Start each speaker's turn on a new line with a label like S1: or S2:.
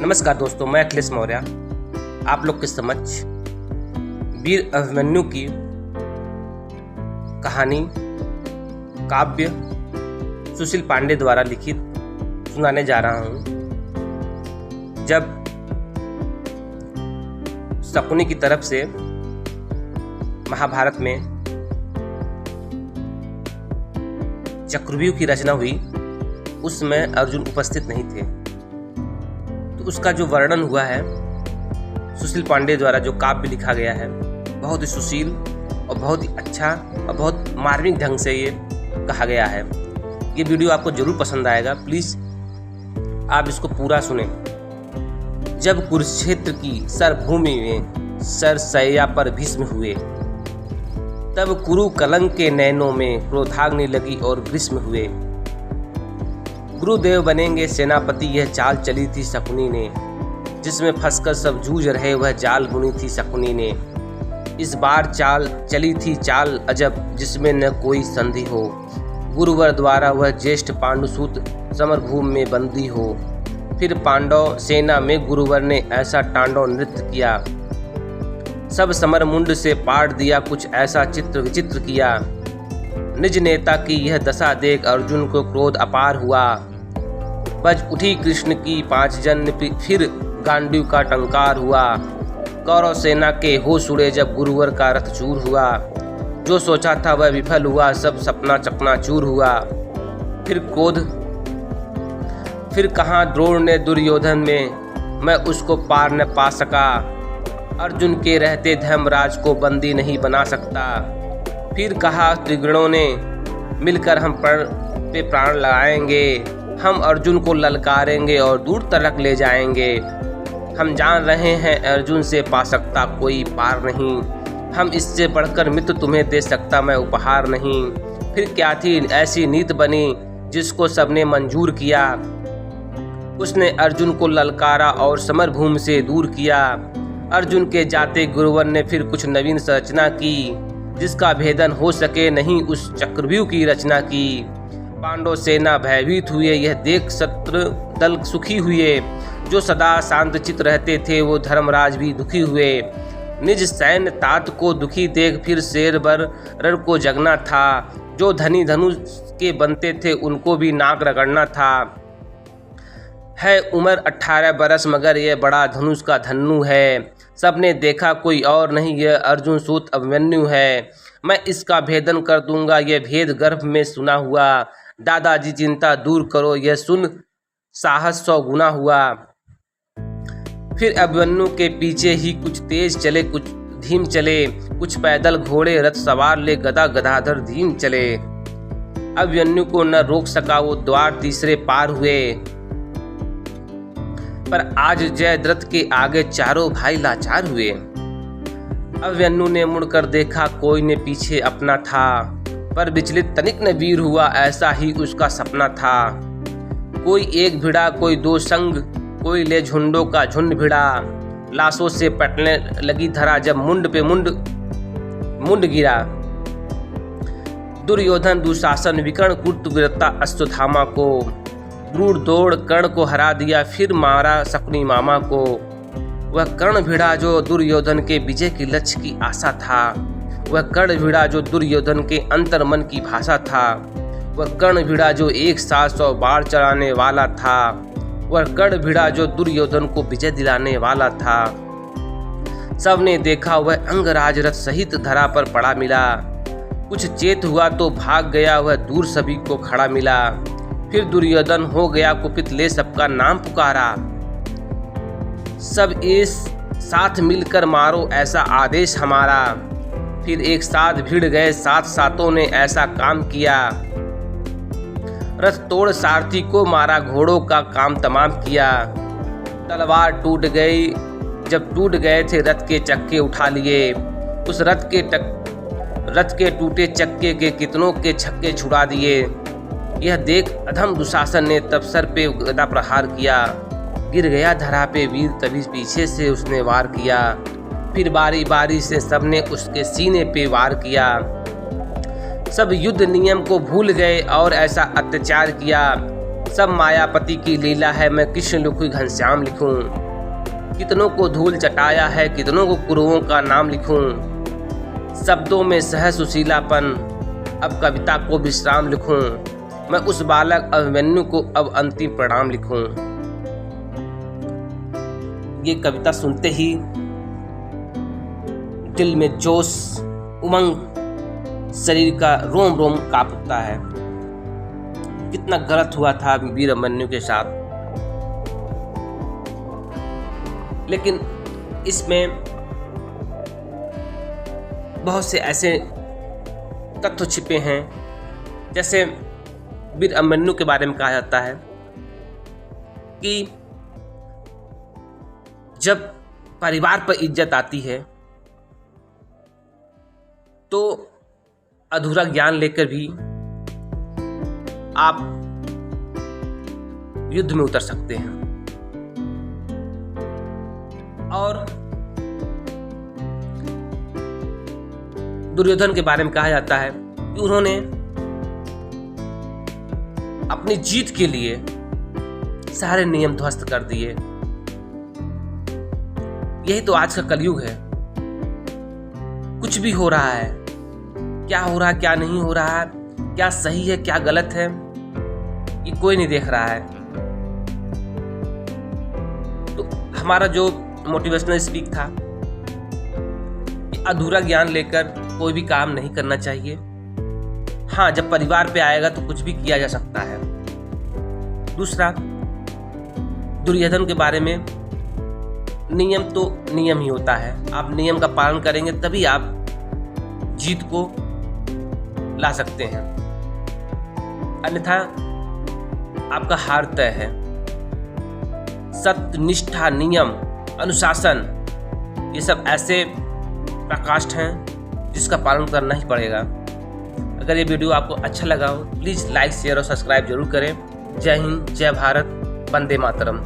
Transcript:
S1: नमस्कार दोस्तों, मैं अखिलेश मौर्य आप लोग के समक्ष वीर अभिमन्यु की कहानी काव्य सुशील पांडे द्वारा लिखित सुनाने जा रहा हूँ। जब शकुनी की तरफ से महाभारत में चक्रव्यूह की रचना हुई, उसमें अर्जुन उपस्थित नहीं थे, तो उसका जो वर्णन हुआ है सुशील पांडे द्वारा, जो काव्य लिखा गया है, बहुत ही सुशील और बहुत ही अच्छा और बहुत मार्मिक ढंग से ये कहा गया है। ये वीडियो आपको जरूर पसंद आएगा, प्लीज़ आप इसको पूरा सुने। जब कुरुक्षेत्र की सरभूमि में सरसैया पर भीष्म हुए, तब कुरु कलंक के नैनों में क्रोधाग्नि लगी और भीष्म हुए। गुरुदेव बनेंगे सेनापति, यह चाल चली थी शकुनी ने, जिसमें फंसकर सब जूझ रहे वह जाल बुनी थी शकुनी ने। इस बार चाल चली थी चाल अजब, जिसमें न कोई संधि हो। गुरुवर द्वारा वह ज्येष्ठ पांडुसूत समरभूमि में बंदी हो। फिर पांडव सेना में गुरुवर ने ऐसा तांडव नृत्य किया, सब समर मुंड से पाट दिया, कुछ ऐसा चित्र विचित्र किया। निज नेता की यह दशा देख अर्जुन को क्रोध अपार हुआ। बज उठी कृष्ण की 5 जन, फिर गांडीव का टंकार हुआ। कौरव सेना के होश उड़े जब गुरुवर का रथ चूर हुआ। जो सोचा था वह विफल हुआ, सब सपना चकनाचूर हुआ। फिर कहाँ द्रोण ने दुर्योधन में, मैं उसको पार न पा सका। अर्जुन के रहते धर्मराज को बंदी नहीं बना सकता। फिर कहा त्रिगुणों ने, मिलकर हम पे प्राण लगाएंगे। हम अर्जुन को ललकारेंगे और दूर तलक ले जाएंगे। हम जान रहे हैं अर्जुन से पा सकता कोई पार नहीं। हम इससे बढ़कर मित्र तुम्हें दे सकता मैं उपहार नहीं। फिर क्या थी ऐसी नीत बनी जिसको सबने मंजूर किया। उसने अर्जुन को ललकारा और समरभूमि से दूर किया। अर्जुन के जाते गुरुवर ने फिर कुछ नवीन संरचना की, जिसका भेदन हो सके नहीं उस चक्रव्यूह की रचना की। पांडव सेना भयभीत हुए, यह देख शत्रु दल सुखी हुए। जो सदा शांत चित रहते थे वो धर्मराज भी दुखी हुए। निज सैन्य तात को दुखी देख फिर शेर बर रण को जगना था। जो धनी धनुष के बनते थे उनको भी नाक रगड़ना था। है उम्र 18 बरस मगर यह बड़ा धनुष का धन्नु है। सबने देखा कोई और नहीं, यह अर्जुन सूत अभिमन्यु है। मैं इसका भेदन कर दूंगा, यह भेद गर्भ में सुना हुआ। दादाजी चिंता दूर करो, यह सुन साहस 100 गुना हुआ। फिर अभिमन्यु के पीछे ही कुछ तेज चले कुछ धीम चले। कुछ पैदल घोड़े रथ सवार ले गदा गदाधर धीम चले। अभिमन्यु को न रोक सका, वो द्वार तीसरे पार हुए। पर आज जयद्रथ के आगे चारों भाई लाचार हुए। अभिमन्यु ने मुड़कर देखा, कोई ने पीछे अपना था। पर विचलित तनिक न वीर हुआ, ऐसा ही उसका सपना था। कोई एक भिड़ा कोई 2 संग, कोई ले झुंडों का झुंड भिड़ा। लाशों से पटने लगी धरा, जब मुंड पे मुंड गिरा। दुर्योधन दुशासन विकर्ण कुर्त गिरता अश्वत्थामा को। क्रूर दौड़ कर्ण को हरा दिया, फिर मारा शकुनी मामा को। वह कर्ण भिड़ा जो दुर्योधन के विजय की लक्ष्य की आशा था। वह कर्ण भिड़ा जो दुर्योधन के अंतर मन की भाषा था। वह कर्ण भिड़ा जो एक साथ 100 बाढ़ चढ़ाने वाला था। वह कर्ण भिड़ा जो दुर्योधन को विजय दिलाने वाला था। सबने देखा वह अंगराज रथ सहित धरा पर पड़ा मिला। कुछ चेत हुआ तो भाग गया, वह दूर सभी को खड़ा मिला। फिर दुर्योधन हो गया कुपित, ले सबका नाम पुकारा। सब एक साथ मिलकर मारो ऐसा आदेश हमारा। फिर एक साथ भिड़ गए 7 सातों ने ऐसा काम किया। रथ तोड़ सारथी को मारा, घोड़ों का काम तमाम किया। तलवार टूट गई, जब टूट गए थे रथ के चक्के उठा लिए। उस रथ के टूटे चक्के के कितनों के छक्के छुड़ा दिए। यह देख अधम दुशासन ने तब सर पे गदा प्रहार किया। गिर गया धरा पे वीर, तभी पीछे से उसने वार किया। फिर बारी बारी से सबने उसके सीने पे वार किया। सब युद्ध नियम को भूल गए और ऐसा अत्याचार किया। सब मायापति की लीला है, मैं कृष्ण लिखूं घनश्याम लिखूं। कितनों को धूल चटाया है, कितनों को गुरुओं का नाम लिखूं। शब्दों में सहज सुशीलापन, अब कविता को विश्राम लिखूं। मैं उस बालक अभिमन्यु को अब अंतिम प्रणाम लिखूं। ये कविता सुनते ही दिल में जोश, उमंग, शरीर का रोम रोम कांप उठता है। कितना गलत हुआ था वीर अभिमन्यु के साथ, लेकिन इसमें बहुत से ऐसे तत्व छिपे हैं। जैसे वीर अभिमन्यु के बारे में कहा जाता है कि जब परिवार पर इज्जत आती है तो अधूरा ज्ञान लेकर भी आप युद्ध में उतर सकते हैं। और दुर्योधन के बारे में कहा जाता है कि उन्होंने अपनी जीत के लिए सारे नियम ध्वस्त कर दिए। यही तो आज का कलयुग है। कुछ भी हो रहा है, क्या हो रहा है क्या नहीं हो रहा है, क्या सही है क्या गलत है, ये कोई नहीं देख रहा है। तो हमारा जो मोटिवेशनल स्पीच था कि अधूरा ज्ञान लेकर कोई भी काम नहीं करना चाहिए। हाँ, जब परिवार पे आएगा तो कुछ भी किया जा सकता है। दूसरा, दुर्योधन के बारे में, नियम तो नियम ही होता है। आप नियम का पालन करेंगे तभी आप जीत को ला सकते हैं, अन्यथा आपका हार तय है। सत्य, निष्ठा, नियम, अनुशासन, ये सब ऐसे प्रकाष्ठ हैं जिसका पालन करना ही पड़ेगा। अगर ये वीडियो आपको अच्छा लगा हो प्लीज़ लाइक, शेयर और सब्सक्राइब जरूर करें। जय हिंद, जय भारत, वंदे मातरम।